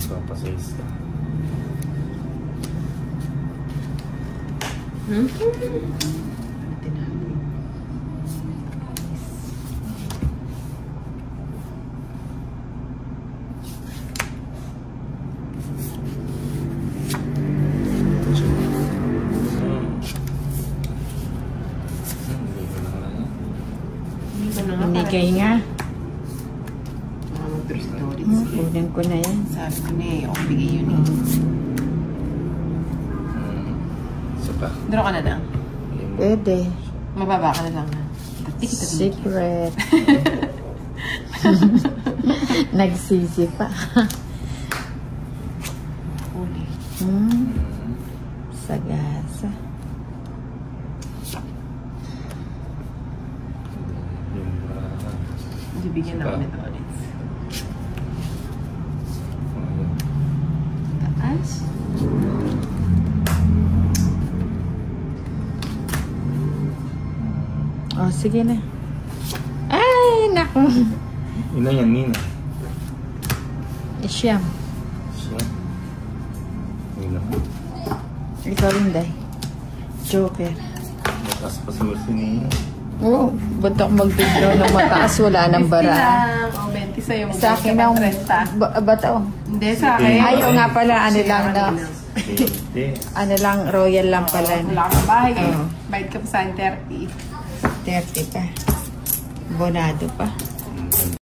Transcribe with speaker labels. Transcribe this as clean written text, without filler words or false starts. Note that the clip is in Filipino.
Speaker 1: Papasize ka.
Speaker 2: Binigay nga.
Speaker 3: Kunin
Speaker 2: ko na yan.
Speaker 3: Sabi ko na eh, okay, bigay yun eh.
Speaker 1: Isa pa.
Speaker 3: Draw ka na lang.
Speaker 2: Pwede.
Speaker 3: Mababa ka na lang na.
Speaker 2: Secret. Nagsisi pa.
Speaker 3: Uli.
Speaker 2: Sagasa.
Speaker 3: Bibigyan ako nito ulit. Taas.
Speaker 2: Oh, sige na. Ay, naku.
Speaker 1: Ina yan, Nina.
Speaker 2: Siyam.
Speaker 1: Siyam. Ina mo.
Speaker 2: Ikaw rin, Day. Joker.
Speaker 1: Mataas pa siguro si Nina.
Speaker 2: Oo. Ba't ako mag-draw ng mataas? Wala nang bara.
Speaker 3: 50 lang. O, 20 sa'yo.
Speaker 2: Sa akin ang... Ba't ako?
Speaker 3: Hindi, sa akin.
Speaker 2: Ayaw nga pala. Ano lang na... Ano lang, royal lang pala.
Speaker 3: Wala ka bahay eh. Bayad ka pa sa 30.
Speaker 2: 30 pa. Bonado pa.